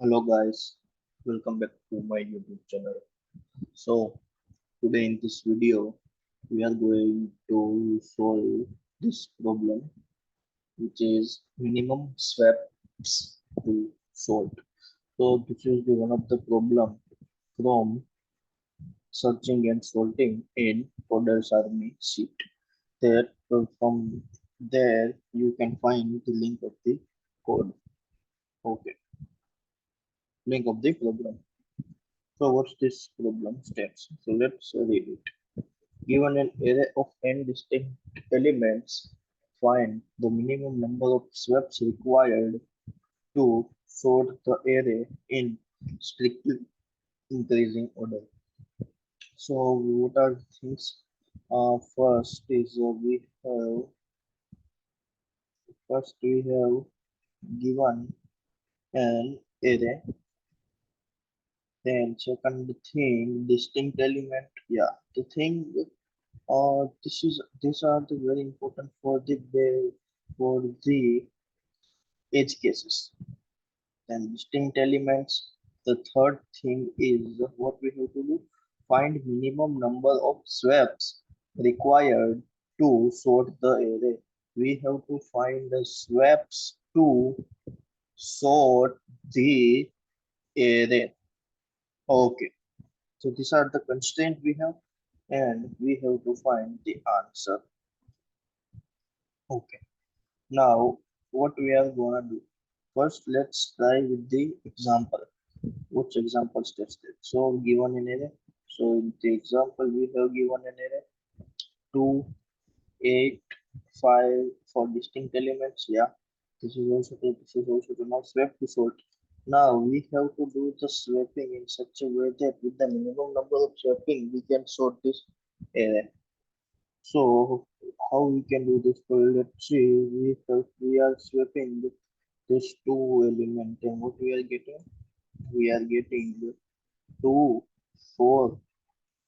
Hello guys, welcome back to my YouTube channel. So today in this video we are going to solve this problem which is minimum swaps to sort. So this is the one of the problem from searching and sorting in Coder's Army sheet. There from there you can find the link of the code. Okay, link of the program. So what's this problem steps? So let's read it. Given an array of n distinct elements, find the minimum number of swaps required to sort the array in strictly increasing order. So what are the things? First is we have given an array. Then second thing, distinct element. Yeah, the thing. These are the very important for the edge cases. Then distinct elements. The third thing is what we have to do. Find minimum number of swaps required to sort the array. We have to find the swaps to sort the array. Okay. So these are the constraints we have, and we have to find the answer. Okay. Now, what we are gonna do? First, let's try with the example. Which example states that? So, given an array. So, in the example, we have given an array 2, 8, 5 for distinct elements. Yeah, this is also to now swap to sort. Now, we have to do the swapping in such a way that with the minimum number of swapping, we can sort this array. So how we can do this? So let's see, we are swapping this two element, and what we are getting? We are getting 2, 4,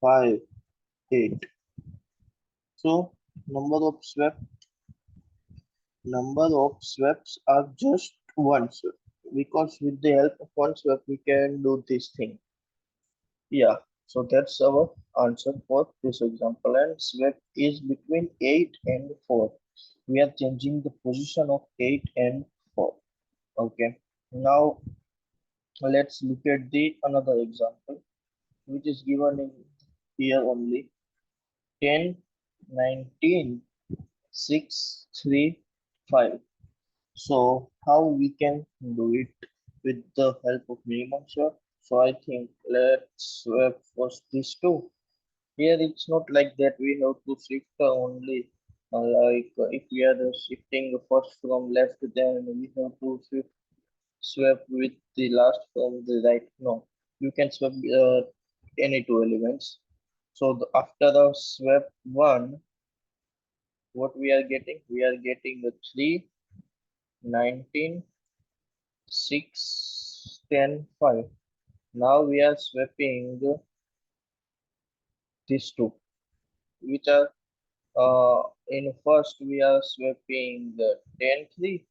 5, 8. So number of swaps are just one swap, because with the help of one swap we can do this thing. Yeah, so that's our answer for this example, and swap is between 8 and 4. We are changing the position of 8 and 4. Okay, now let's look at the another example which is given in here only. 10, 19, 6, 3, 5. So how we can do it with the help of minimum swap? So I think let's swap first these two. Here it's not like that we have to shift only if we are shifting first from left, then we have to swap with the last from the right. No, you can swap any two elements. So after the swap one, what we are getting? We are getting the 3, 19, 6, 10, 5. Now we are swapping these two, which are in first we are swapping the 10, 3.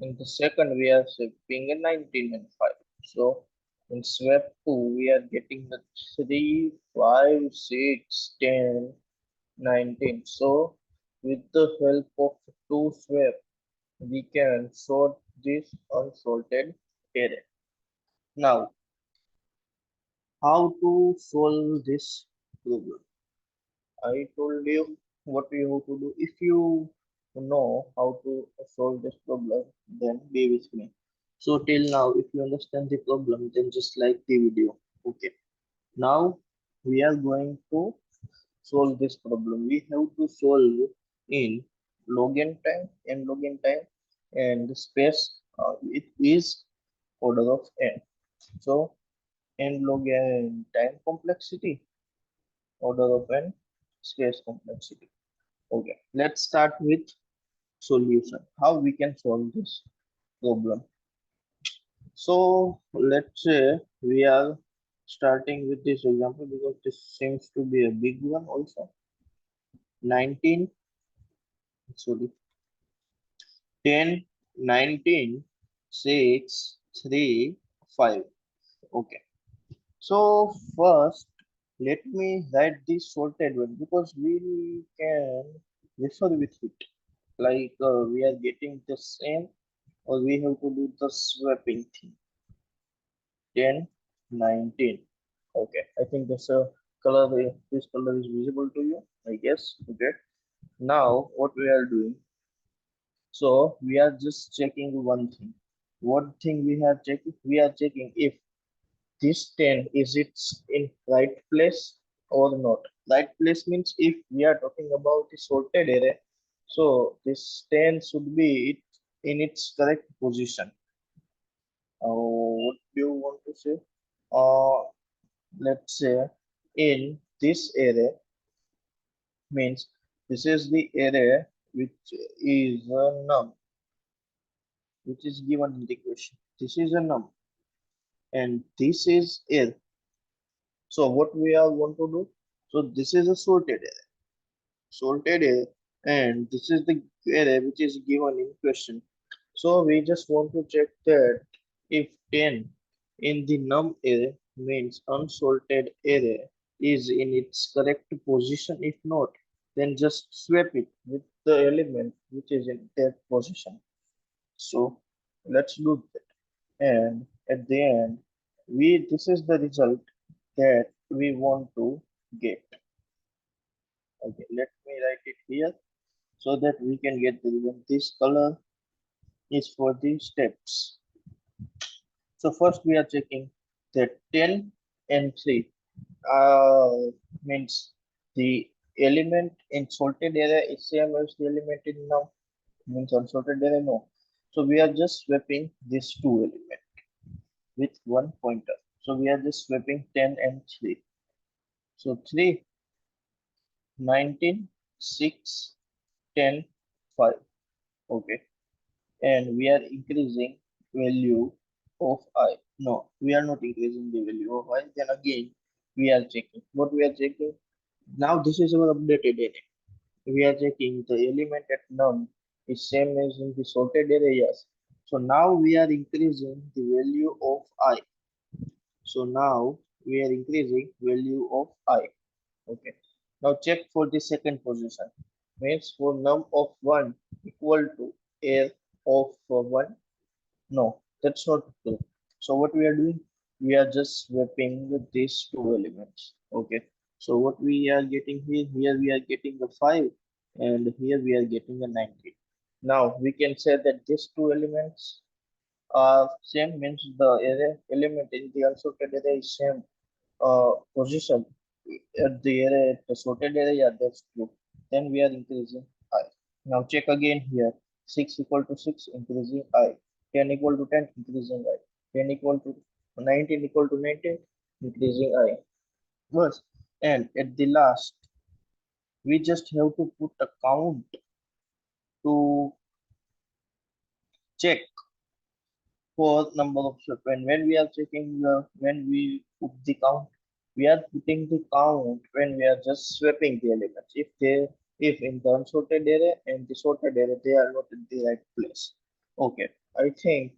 In the second we are swapping a 19 and 5. So in swap 2 we are getting the 3, 5, 6, 10, 19. So with the help of two swap we can sort this unsorted array. Now how to solve this problem? I told you what you have to do. If you know how to solve this problem, then be with me. So till now, if you understand the problem, then just like the video. Okay. Now we are going to solve this problem. We have to solve in log time and log time, and the space it is order of n. So n log n time complexity, order of n space complexity. Okay, let's start with solution. How we can solve this problem? So let's say we are starting with this example because this seems to be a big one also. 19, sorry, 10, 19, 6, 3, 5. Okay. So first, let me write this sorted one because we can refer with it. Like we are getting the same, or we have to do the swapping thing. 10, 19. Okay, I think this color, this color is visible to you, I guess. Okay. Now what we are doing? So we are just checking one thing. What thing we are checking? We are checking if this 10 is it's in right place or not. Right place means if we are talking about the sorted array, so this 10 should be in its correct position. What do you want to say? Uh, let's say in this array means this is the array which is a num, which is given in the question. This is a num and this is l. So what we are want to do? So this is a sorted array, and this is the array which is given in question. So we just want to check that if 10 in the num array means unsorted array is in its correct position. If not, then just swap it with the element which is in that position. So let's do that. And at the end, this is the result that we want to get. Okay, let me write it here so that we can get the result. This color is for the steps. So first we are checking that 10 and 3 means the element in sorted area is same as the element in now, means unsorted area no. So we are just swapping these two elements with one pointer. So we are just swapping 10 and 3. So 3, 19, 6, 10, 5. Okay. And we are increasing value of I. No, we are not increasing the value of I. Then again, we are checking. What we are checking? Now this is our updated array. We are checking the element at num is same as in the sorted array. Yes. So now we are increasing the value of I. So now we are increasing value of I. Okay. Now check for the second position. Means for num of 1 equal to a of 1. No, that's not true. So what we are doing? We are just swapping with these two elements. Okay. So what we are getting here? Here we are getting a 5 and here we are getting a 19. Now we can say that these two elements same, means the array element in the unsorted array is same position at the array, the sorted array. Yeah, that's true. Then we are increasing I. Now check again here. 6 equal to 6, increasing I. 10 equal to 10, increasing I. 10 equal to 19 equal to 19, increasing I. First, and at the last, we just have to put a count to check for number of steps. When we are checking when we put the count, we are putting the count when we are just swapping the elements. If in the unsorted array and the sorted array they are not in the right place. Okay, I think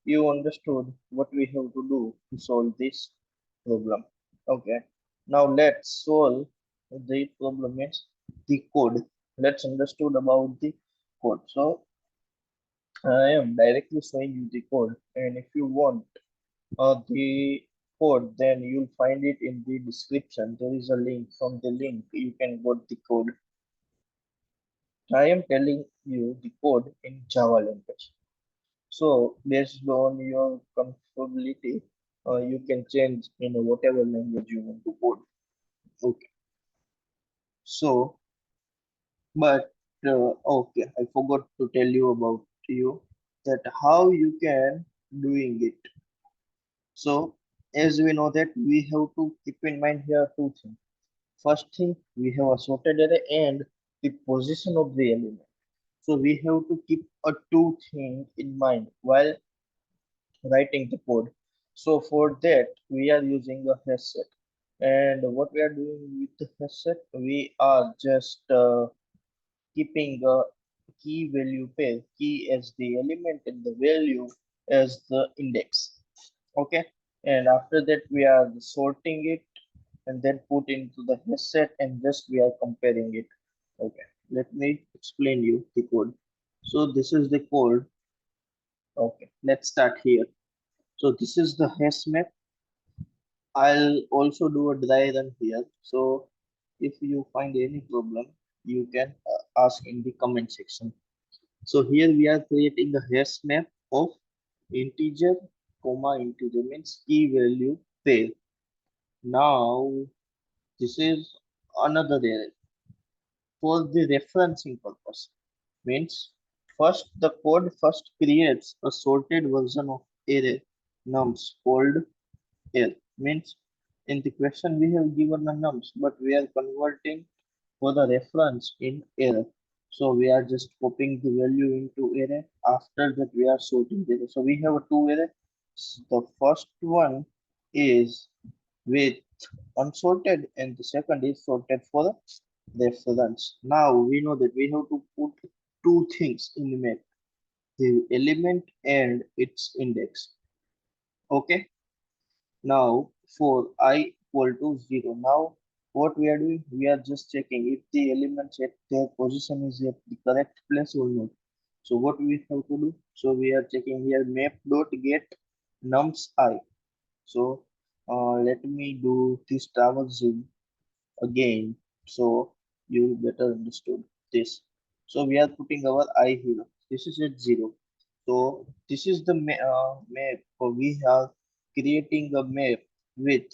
you understood what we have to do to solve this problem. Okay, now let's solve the problem is the code. Let's understood about the code. So I am directly showing you the code, and if you want the code, then you'll find it in the description. There is a link. From the link, you can get the code. I am telling you the code in Java language. So based on your comfortability, you can change in whatever language you want to code. Okay. So, but okay, I forgot to tell you about you that how you can doing it. So as we know that we have to keep in mind here two things. First thing, we have a sorted array and the position of the element. So we have to keep a two thing in mind while writing the code. So for that, we are using a hash set. And what we are doing with the hash set, we are just keeping a key value pair, key as the element and the value as the index. Okay, and after that we are sorting it and then put into the hash set and just we are comparing it. Okay, let me explain you the code. So this is the code. Okay, let's start here. So this is the hash map. I'll also do a dry run here. So if you find any problem, you can ask in the comment section. So here we are creating a hash map of integer, comma integer means key value pair. Now this is another array for the referencing purpose. Means first the code first creates a sorted version of array nums called L. Means in the question we have given the nums, but we are converting for the reference in array. So we are just copying the value into array. After that we are sorting the array. So we have two array. The first one is with unsorted and the second is sorted for the reference. Now we know that we have to put two things in the map, the element and its index. Okay. Now for I equal to 0. Now what we are doing, we are just checking if the elements at their position is at the correct place or not. So what we have to do, so we are checking here map dot get nums I. So let me do this traversing again so you better understood this. So we are putting our I here. This is at 0. So this is the map. So we are creating a map with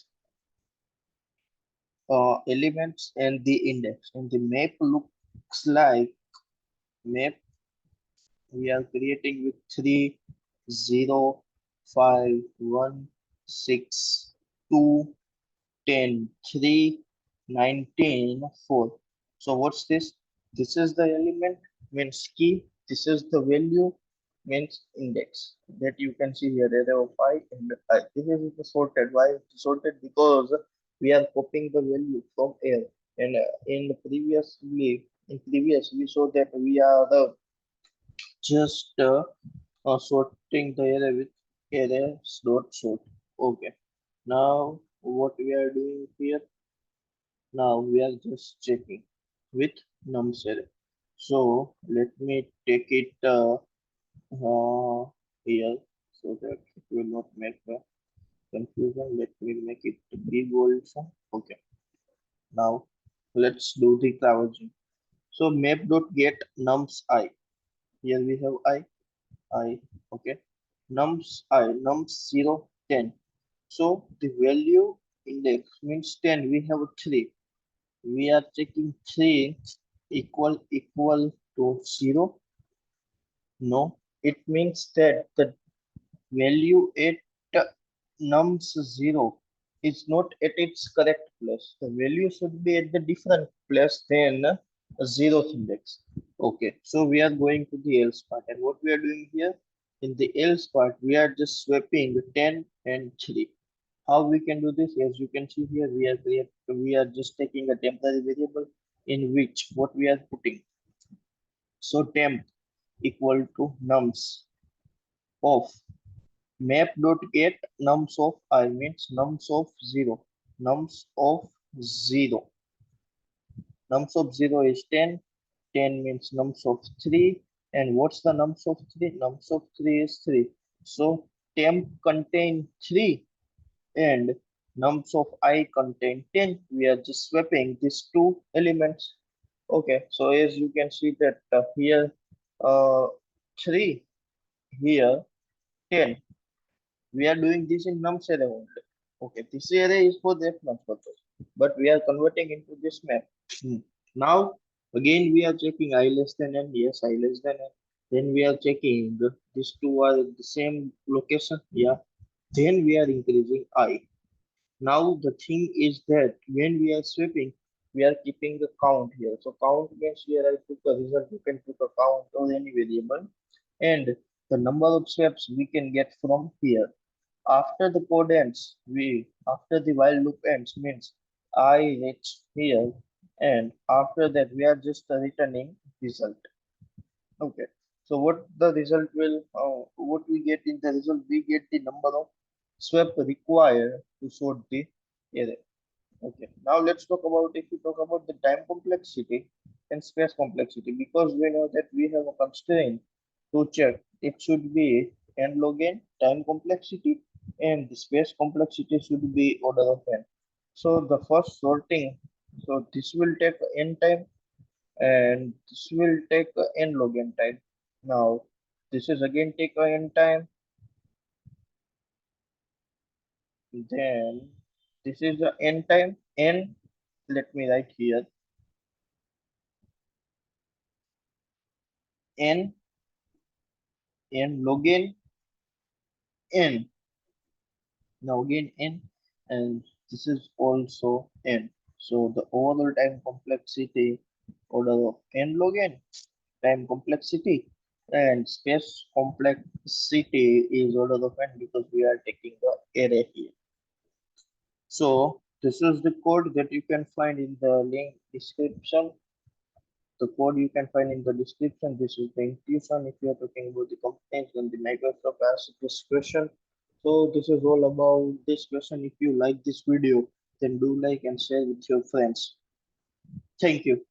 elements and the index. And the map looks like map we are creating with 3, 0, 5, 1, 6, 2, 10, 3, 19, 4. So what's this? This is the element means key. This is the value means index that you can see here array of I and I. This is the sorted. Why it's sorted? Because we are copying the value from air. And in previous we saw that we are just sorting the array with arrays dot sort. Okay. Now what we are doing here? Now we are just checking with nums array. So let me take it here so that it will not make a confusion. Let me make it big also. Okay. Now let's do the traversing. So map dot get nums I. Here we have I. Okay. Nums 0, 10. So the value index means 10. We have 3. We are checking 3 equal to 0. No, it means that the value at nums 0 is not at its correct place. The value should be at the different place than a zeroth index. Okay, so we are going to the else part, and what we are doing here in the else part, we are just swapping 10 and 3. How we can do this? As you can see here, we are just taking a temporary variable in which what we are putting. So temp equal to nums of map dot get nums of I means nums of 0. Nums of 0. Nums of 0 is 10. 10 means nums of 3. And what's the nums of 3? Nums of 3 is 3. So temp contain 3 and nums of I contain 10. We are just swapping these two elements. Okay, so as you can see that here uh, 3, here 10. We are doing this in nums array only. Okay, this array is for reference purpose, but we are converting into this map. Now again we are checking I less than n. Yes, I less than n. Then we are checking these two are at the same location. Yeah. Then we are increasing I. Now the thing is that when we are sweeping, we are keeping the count here. So count means here I took a result. You can put a count or any variable, and the number of sweeps we can get from here. After the code ends, after the while loop ends means I reach here, and after that we are just returning result. Okay. So what the result will, what we get in the result? We get the number of swap required to sort the array. Okay, now let's talk about if we talk about the time complexity and space complexity, because we know that we have a constraint to check it should be n log n time complexity and the space complexity should be order of n. So the first sorting, so this will take n time and this will take n log n time. Now this is again take n time, then this is the n time n. Let me write here n n log n n. Now again n, and this is also n. So the overall time complexity order of n log n time complexity, and space complexity is order of n because we are taking the array here. So this is the code that you can find in the link description. The code you can find in the description. This is the intuition. If you are talking about the complaints, then the Microsoft asked this question. So this is all about this question. If you like this video, then do like and share with your friends. Thank you.